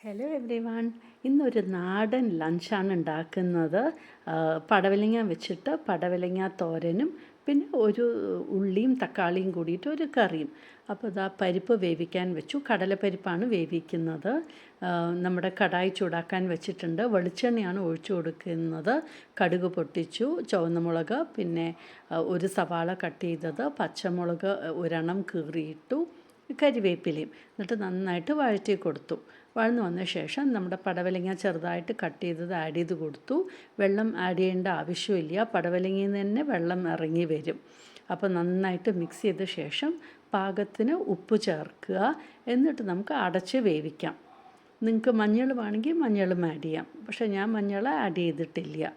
Hello every one. ഇന്നൊരു നാടൻ ലഞ്ചാണ് ഉണ്ടാക്കുന്നത്. പടവലങ്ങ വെച്ചിട്ട് പടവലങ്ങ തോരനും പിന്നെ ഒരു ഉള്ളിയും തക്കാളിയും കൂടിയിട്ട് ഒരു കറിയും. അപ്പോൾ ഇതാ പരിപ്പ് വേവിക്കാൻ വെച്ചു. കടലപ്പരിപ്പാണ് വേവിക്കുന്നത്. നമ്മുടെ കടായി ചൂടാക്കാൻ വെച്ചിട്ടുണ്ട്. വെളിച്ചെണ്ണയാണ് ഒഴിച്ചു കൊടുക്കുന്നത്. കടുക് പൊട്ടിച്ചു, ചുവന്ന മുളക്, പിന്നെ ഒരു സവാള കട്ട് ചെയ്തത്, പച്ചമുളക് ഒരെണ്ണം കീറിയിട്ടു, കരിവേപ്പിലയും, എന്നിട്ട് നന്നായിട്ട് വഴറ്റി കൊടുത്തു. വഴന്നു വന്ന ശേഷം നമ്മുടെ പടവലങ്ങ ചെറുതായിട്ട് കട്ട് ചെയ്തത് ആഡ് ചെയ്ത് കൊടുത്തു. വെള്ളം ആഡ് ചെയ്യേണ്ട ആവശ്യമില്ല, പടവലങ്ങയിൽ നിന്ന് തന്നെ വെള്ളം ഇറങ്ങി വരും. അപ്പോൾ നന്നായിട്ട് മിക്സ് ചെയ്ത ശേഷം പാകത്തിന് ഉപ്പ് ചേർക്കുക. എന്നിട്ട് നമുക്ക് അടച്ച് വേവിക്കാം. നിങ്ങൾക്ക് മഞ്ഞൾ വേണമെങ്കിൽ മഞ്ഞളും ആഡ് ചെയ്യാം, പക്ഷേ ഞാൻ മഞ്ഞൾ ആഡ് ചെയ്തിട്ടില്ല.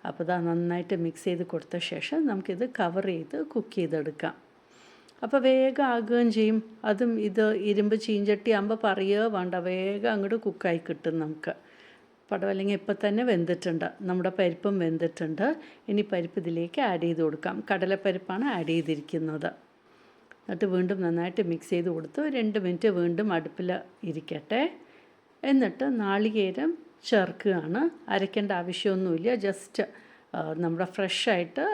അപ്പോൾ ഇതാ നന്നായിട്ട് മിക്സ് ചെയ്ത് കൊടുത്ത ശേഷം നമുക്കിത് കവർ ചെയ്ത് കുക്ക് ചെയ്തെടുക്കാം. അപ്പോൾ വേഗം ആകുകയും ചെയ്യും. അതും ഇത് ഇരുമ്പ് ചീഞ്ചട്ടി ആകുമ്പോൾ പറയുക വേണ്ട, വേഗം അങ്ങോട്ട് കുക്കായി കിട്ടും നമുക്ക്. പടവലങ്ങ ഇപ്പം തന്നെ വെന്തിട്ടുണ്ട്, നമ്മുടെ പരിപ്പും വെന്തിട്ടുണ്ട്. ഇനി പരിപ്പ് ഇതിലേക്ക് ആഡ് ചെയ്ത് കൊടുക്കാം. കടലപ്പരിപ്പാണ് ആഡ് ചെയ്തിരിക്കുന്നത്. എന്നിട്ട് വീണ്ടും നന്നായിട്ട് മിക്സ് ചെയ്ത് കൊടുത്ത് 2 മിനിറ്റ് വീണ്ടും അടുപ്പിൽ ഇരിക്കട്ടെ. എന്നിട്ട് നാളികേരം ചേർക്കുകയാണ്. അരയ്ക്കേണ്ട ആവശ്യമൊന്നുമില്ല, ജസ്റ്റ് നമ്മുടെ ഫ്രഷായിട്ട്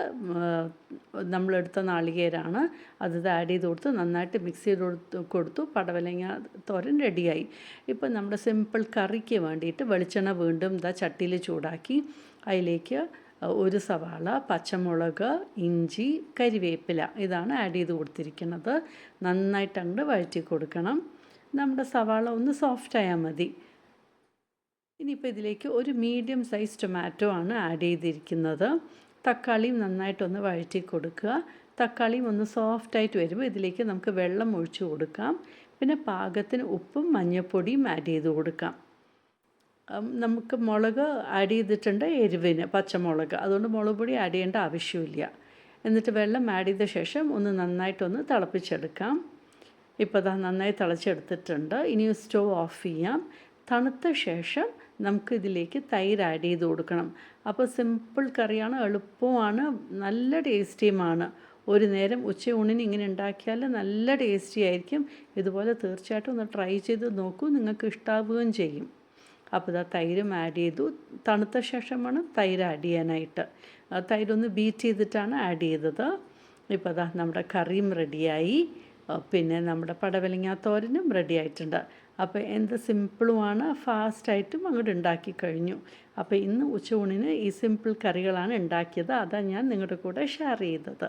നമ്മളെടുത്ത നാളികേരമാണ്. അത് ആഡ് ചെയ്ത് കൊടുത്ത് നന്നായിട്ട് മിക്സ് ചെയ്ത് കൊടുത്തു. പടവലങ്ങ തോരൻ റെഡിയായി. ഇപ്പം നമ്മുടെ സിമ്പിൾ കറിക്ക് വേണ്ടിയിട്ട് വെളിച്ചെണ്ണ വീണ്ടും ചട്ടിയിൽ ചൂടാക്കി അതിലേക്ക് ഒരു സവാള, പച്ചമുളക്, ഇഞ്ചി, കരിവേപ്പില ഇതാണ് ആഡ് ചെയ്ത് കൊടുത്തിരിക്കുന്നത്. നന്നായിട്ട് അങ്ങോട്ട് വഴറ്റി കൊടുക്കണം. നമ്മുടെ സവാള ഒന്ന് സോഫ്റ്റായാൽ മതി. ഇനിയിപ്പോൾ ഇതിലേക്ക് ഒരു മീഡിയം സൈസ് ടൊമാറ്റോ ആണ് ആഡ് ചെയ്തിരിക്കുന്നത്. തക്കാളിയും നന്നായിട്ടൊന്ന് വഴറ്റി കൊടുക്കുക. തക്കാളിയും ഒന്ന് സോഫ്റ്റായിട്ട് വരുമ്പോൾ ഇതിലേക്ക് നമുക്ക് വെള്ളം ഒഴിച്ച് കൊടുക്കാം. പിന്നെ പാകത്തിന് ഉപ്പും മഞ്ഞൾപ്പൊടിയും ആഡ് ചെയ്ത് കൊടുക്കാം. നമുക്ക് മുളക് ആഡ് ചെയ്തിട്ടുണ്ട്, എരിവിന് പച്ചമുളക്, അതുകൊണ്ട് മുളക് പൊടി ആഡ് ചെയ്യേണ്ട ആവശ്യമില്ല. എന്നിട്ട് വെള്ളം ആഡ് ചെയ്ത ശേഷം ഒന്ന് നന്നായിട്ടൊന്ന് തിളപ്പിച്ചെടുക്കാം. ഇപ്പോൾ നന്നായി തിളച്ചെടുത്തിട്ടുണ്ട്. ഇനി സ്റ്റവ് ഓഫ് ചെയ്യാം. തണുത്ത ശേഷം നമുക്ക് ഇതിലേക്ക് തൈര് ആഡ് ചെയ്ത് കൊടുക്കണം. അപ്പോൾ സിമ്പിൾ കറിയാണ്, എളുപ്പമാണ്, നല്ല ടേസ്റ്റിയുമാണ്. ഒരു നേരം ഉച്ചയൂണിന് ഇങ്ങനെ ഉണ്ടാക്കിയാൽ നല്ല ടേസ്റ്റി ആയിരിക്കും. ഇതുപോലെ തീർച്ചയായിട്ടും ഒന്ന് ട്രൈ ചെയ്ത് നോക്കൂ, നിങ്ങൾക്ക് ഇഷ്ടാവുകയും ചെയ്യും. അപ്പോൾ തൈരും ആഡ് ചെയ്തു. തണുത്ത ശേഷമാണ് തൈര് ആഡ് ചെയ്യാനായിട്ട്. തൈരൊന്ന് ബീറ്റ് ചെയ്തിട്ടാണ് ആഡ് ചെയ്തത്. ഇപ്പോൾ നമ്മുടെ കറിയും റെഡിയായി. പിന്നെ നമ്മുടെ പടവലങ്ങ തോരനും റെഡി ആയിട്ടുണ്ട്. അപ്പോൾ എന്ത് സിമ്പിളുമാണ്, ഫാസ്റ്റായിട്ടും അങ്ങോട്ട് ഉണ്ടാക്കി കഴിഞ്ഞു. അപ്പോൾ ഇന്ന് ഉച്ചയൂണിന് ഈ സിമ്പിൾ കറികളാണ് ഉണ്ടാക്കിയത്. അതാണ് ഞാൻ നിങ്ങളുടെ കൂടെ ഷെയർ ചെയ്തത്.